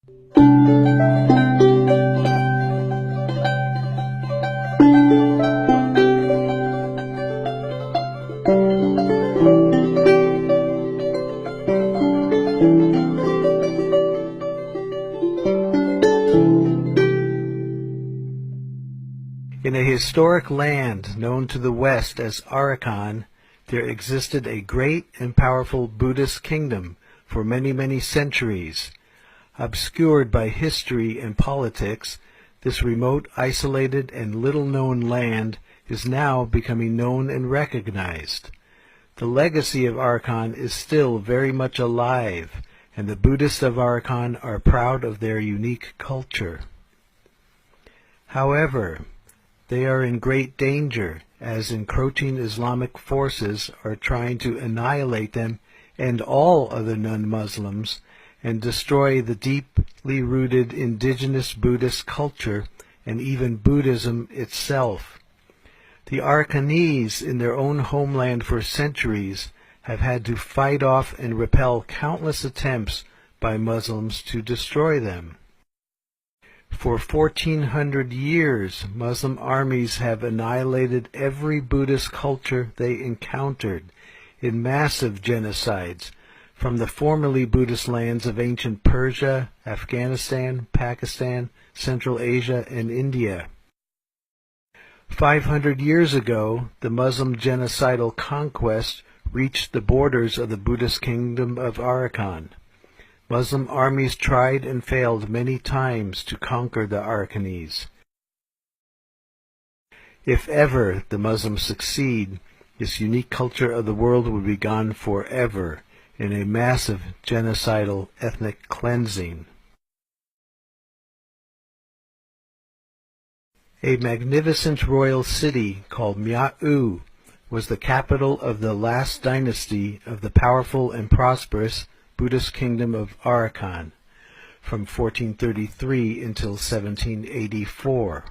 In a historic land known to the west as Arakan, there existed a great and powerful Buddhist kingdom for many, many centuries. Obscured by history and politics, this remote, isolated, and little-known land is now becoming known and recognized. The legacy of Arakan is still very much alive, and the Buddhists of Arakan are proud of their unique culture. However, they are in great danger as encroaching Islamic forces are trying to annihilate them and all other non-Muslims and destroy the deeply rooted indigenous Buddhist culture and even Buddhism itself. The Arakanese in their own homeland for centuries have had to fight off and repel countless attempts by Muslims to destroy them. For 1400 years, Muslim armies have annihilated every Buddhist culture they encountered in massive genocides from the formerly Buddhist lands of ancient Persia, Afghanistan, Pakistan, Central Asia, and India. 500 years ago, the Muslim genocidal conquest reached the borders of the Buddhist kingdom of Arakan. Muslim armies tried and failed many times to conquer the Arakanese. If ever the Muslims succeed, this unique culture of the world will be gone forever in a massive genocidal ethnic cleansing. A magnificent royal city called Mya'u was the capital of the last dynasty of the powerful and prosperous Buddhist kingdom of Arakan from 1433 until 1784.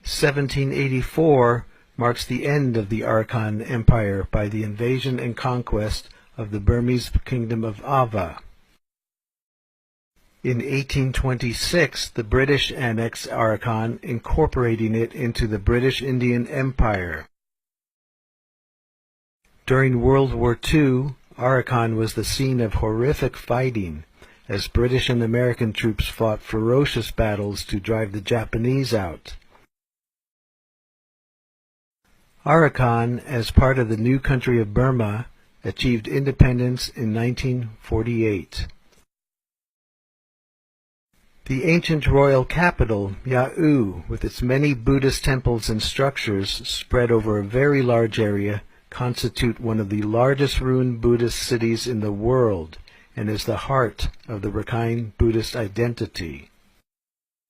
1784 marks the end of the Arakan Empire by the invasion and conquest of the Burmese kingdom of Ava. In 1826, the British annexed Arakan, incorporating it into the British Indian Empire. During World War II, Arakan was the scene of horrific fighting as British and American troops fought ferocious battles to drive the Japanese out. Arakan, as part of the new country of Burma, achieved independence in 1948. The ancient royal capital, Mya'u, with its many Buddhist temples and structures spread over a very large area, constitute one of the largest ruined Buddhist cities in the world and is the heart of the Rakhine Buddhist identity.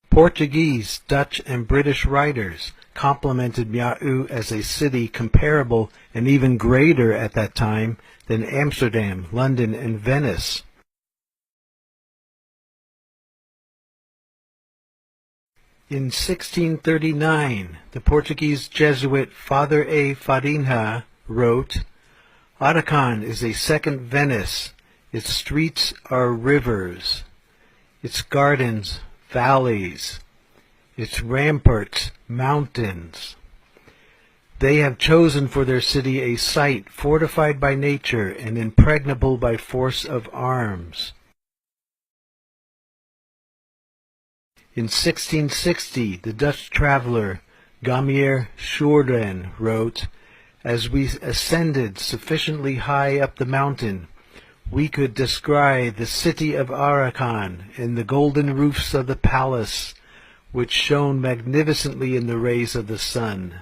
Portuguese, Dutch, and British writers complimented Mya'u as a city comparable and even greater at that time than Amsterdam, London, and Venice. In 1639, the Portuguese Jesuit Father A. Farinha wrote, "Arakan is a second Venice. Its streets are rivers, its gardens valleys, its ramparts mountains. They have chosen for their city a site fortified by nature and impregnable by force of arms." In 1660, the Dutch traveler Gamier Sjoerden wrote, "As we ascended sufficiently high up the mountain, we could descry the city of Arakan and the golden roofs of the palace, which shone magnificently in the rays of the sun.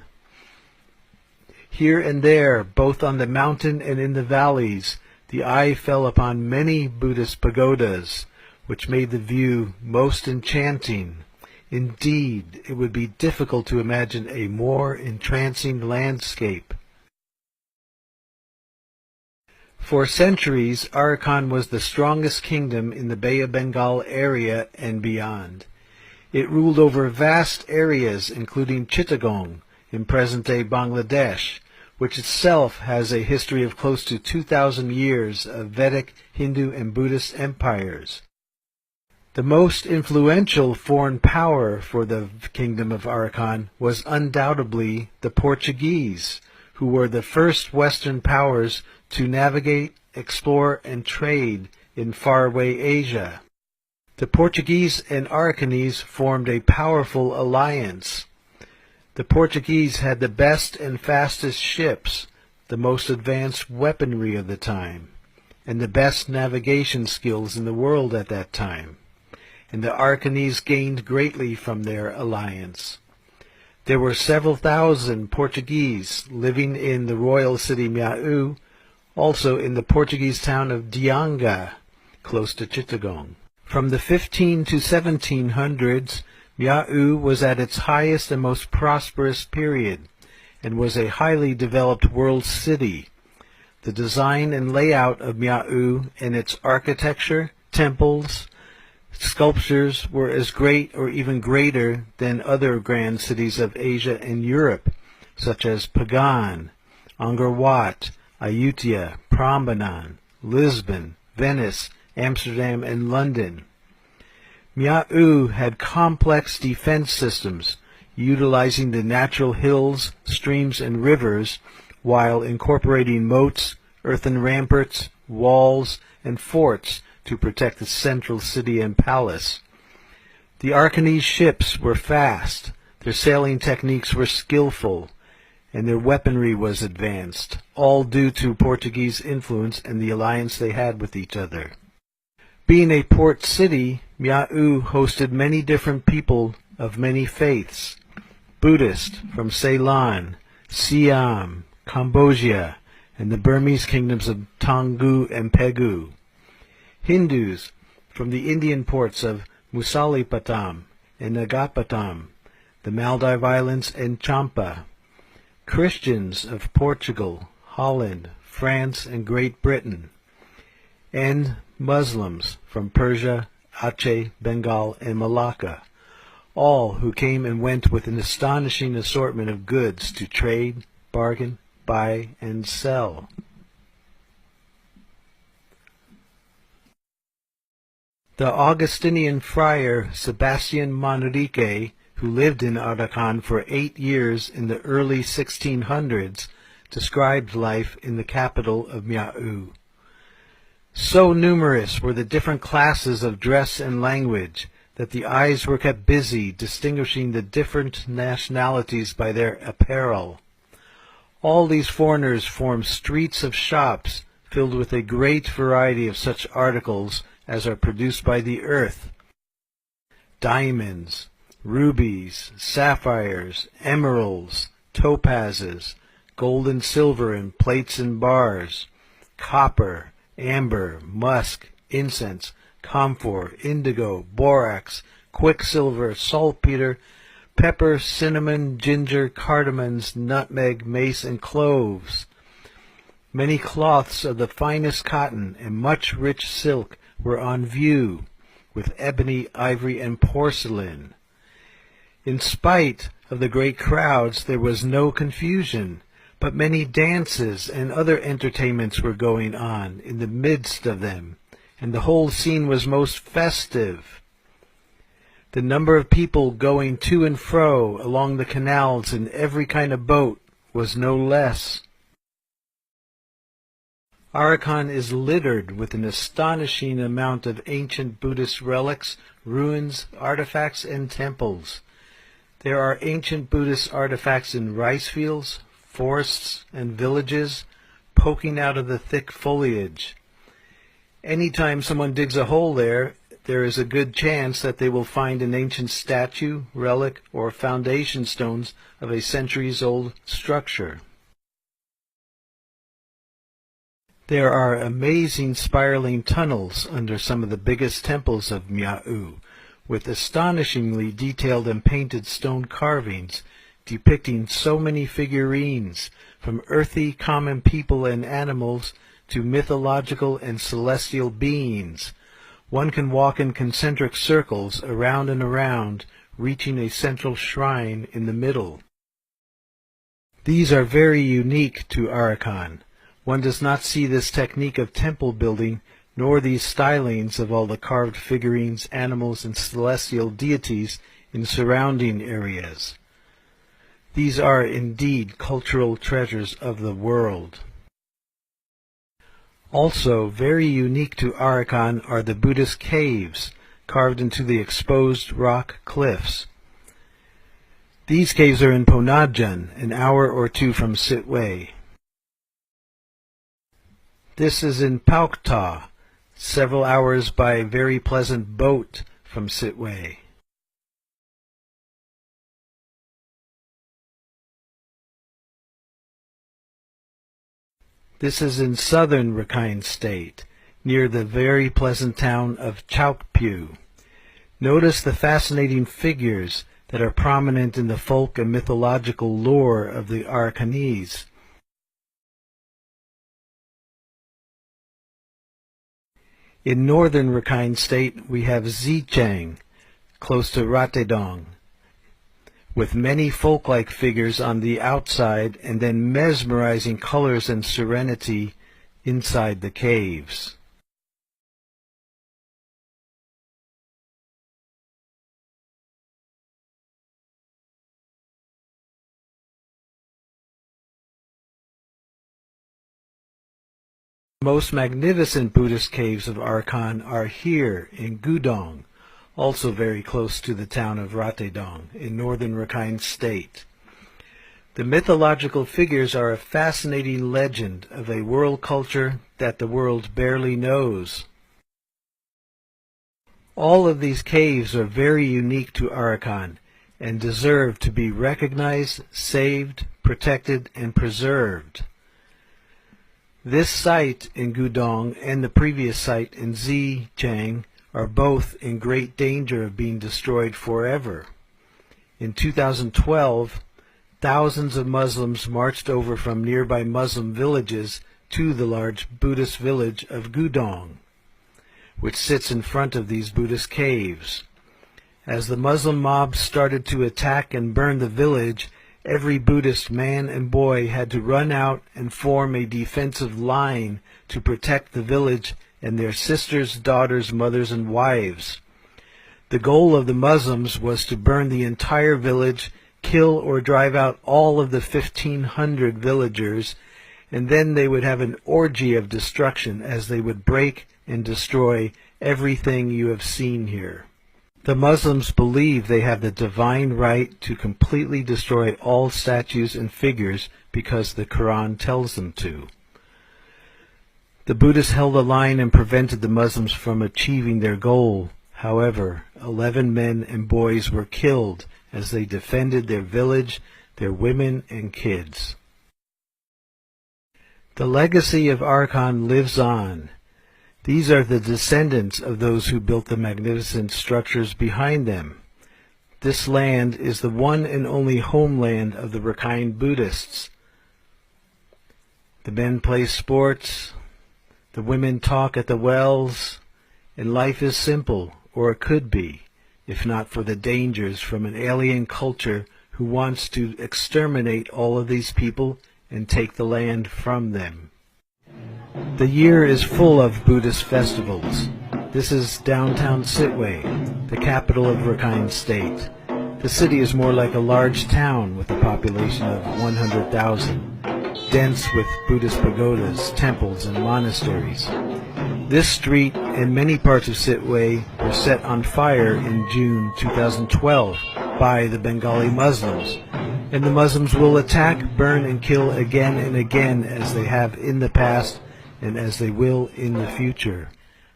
Here and there, both on the mountain and in the valleys, the eye fell upon many Buddhist pagodas, which made the view most enchanting. Indeed, it would be difficult to imagine a more entrancing landscape." For centuries, Arakan was the strongest kingdom in the Bay of Bengal area and beyond. It ruled over vast areas, including Chittagong in present-day Bangladesh, which itself has a history of close to 2,000 years of Vedic, Hindu, and Buddhist empires. The most influential foreign power for the kingdom of Arakan was undoubtedly the Portuguese, who were the first Western powers to navigate, explore, and trade in faraway Asia. The Portuguese and Arakanese formed a powerful alliance. The Portuguese had the best and fastest ships, the most advanced weaponry of the time, and the best navigation skills in the world at that time, and the Arakanese gained greatly from their alliance. There were several thousand Portuguese living in the royal city Mia'u, also in the Portuguese town of Dianga, close to Chittagong. From the 15 to 1700s, Mia'u was at its highest and most prosperous period, and was a highly developed world city. The design and layout of Mia'u and its architecture, temples, sculptures were as great or even greater than other grand cities of Asia and Europe, such as Pagan, Angkor Wat, Ayutthaya, Prambanan, Lisbon, Venice, Amsterdam, and London. Mia'u had complex defense systems, utilizing the natural hills, streams, and rivers, while incorporating moats, earthen ramparts, walls, and forts to protect the central city and palace. The Arakanese ships were fast, their sailing techniques were skillful, and their weaponry was advanced, all due to Portuguese influence and the alliance they had with each other. Being a port city, Mia'u hosted many different people of many faiths: Buddhist from Ceylon, Siam, Cambodia, and the Burmese kingdoms of Toungoo and Pegu; Hindus from the Indian ports of Masulipatam and Nagapatam, the Maldive Islands, and Champa; Christians of Portugal, Holland, France, and Great Britain; and Muslims from Persia, Aceh, Bengal, and Malacca, all who came and went with an astonishing assortment of goods to trade, bargain, buy, and sell. The Augustinian friar Sebastian Manrique, who lived in Arakan for 8 years in the early 1600s, described life in the capital of Mia'u. So numerous were the different classes of dress and language that the eyes were kept busy distinguishing the different nationalities by their apparel. All these foreigners formed streets of shops filled with a great variety of such articles as are produced by the earth: diamonds, rubies, sapphires, emeralds, topazes, gold and silver in plates and bars, copper, amber, musk, incense, camphor, indigo, borax, quicksilver, saltpeter, pepper, cinnamon, ginger, cardamoms, nutmeg, mace, and cloves. Many cloths of the finest cotton and much rich silk were on view, with ebony, ivory, and porcelain. In spite of the great crowds, there was no confusion, but many dances and other entertainments were going on in the midst of them, and the whole scene was most festive. The number of people going to and fro along the canals in every kind of boat was no less. Arakan is littered with an astonishing amount of ancient Buddhist relics, ruins, artifacts, and temples. There are ancient Buddhist artifacts in rice fields, forests, and villages, poking out of the thick foliage. Anytime someone digs a hole there is a good chance that they will find an ancient statue, relic, or foundation stones of a centuries-old structure. There are amazing spiraling tunnels under some of the biggest temples of Mia'u, with astonishingly detailed and painted stone carvings depicting so many figurines, from earthy common people and animals to mythological and celestial beings. One can walk in concentric circles around and around, reaching a central shrine in the middle. These are very unique to Arakan. One does not see this technique of temple building, nor these stylings of all the carved figurines, animals, and celestial deities in surrounding areas. These are indeed cultural treasures of the world. Also, very unique to Arakan are the Buddhist caves, carved into the exposed rock cliffs. These caves are in Ponajan, an hour or two from Sitwe. This is in Paukta, several hours by very pleasant boat from Sitwe. This is in southern Rakhine State, near the very pleasant town of Chaukpu. Notice the fascinating figures that are prominent in the folk and mythological lore of the Arakanese. In northern Rakhine State we have Zichang, close to Ratedong, with many folk-like figures on the outside and then mesmerizing colors and serenity inside the caves. The most magnificent Buddhist caves of Arakan are here in Gudong, also very close to the town of Ratedong in northern Rakhine State. The mythological figures are a fascinating legend of a world culture that the world barely knows. All of these caves are very unique to Arakan and deserve to be recognized, saved, protected, and preserved. This site in Gudong and the previous site in Zichang are both in great danger of being destroyed forever. In 2012, thousands of Muslims marched over from nearby Muslim villages to the large Buddhist village of Gudong, which sits in front of these Buddhist caves. As the Muslim mob started to attack and burn the village, every Buddhist man and boy had to run out and form a defensive line to protect the village and their sisters, daughters, mothers, and wives. The goal of the Muslims was to burn the entire village, kill or drive out all of the 1,500 villagers, and then they would have an orgy of destruction as they would break and destroy everything you have seen here. The Muslims believe they have the divine right to completely destroy all statues and figures because the Quran tells them to. The Buddhists held a line and prevented the Muslims from achieving their goal. However, 11 men and boys were killed as they defended their village, their women and kids. The legacy of Arakan lives on. These are the descendants of those who built the magnificent structures behind them. This land is the one and only homeland of the Rakhine Buddhists. The men play sports, the women talk at the wells, and life is simple, or it could be, if not for the dangers from an alien culture who wants to exterminate all of these people and take the land from them. The year is full of Buddhist festivals. This is downtown Sitwe, the capital of Rakhine State. The city is more like a large town with a population of 100,000, dense with Buddhist pagodas, temples, and monasteries. This street and many parts of Sitwe were set on fire in June 2012 by the Bengali Muslims, and the Muslims will attack, burn, and kill again and again as they have in the past and as they will in the future.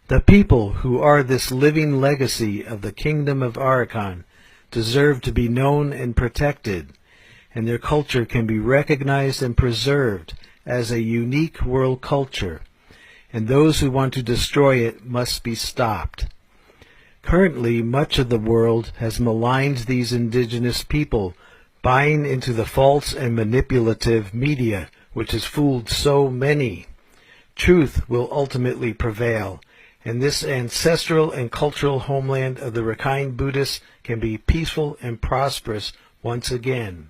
The people who are this living legacy of the kingdom of Arakan deserve to be known and protected, and their culture can be recognized and preserved as a unique world culture, and those who want to destroy it must be stopped. Currently, much of the world has maligned these indigenous people, buying into the false and manipulative media, which has fooled so many. Truth will ultimately prevail, and this ancestral and cultural homeland of the Rakhine Buddhists can be peaceful and prosperous once again.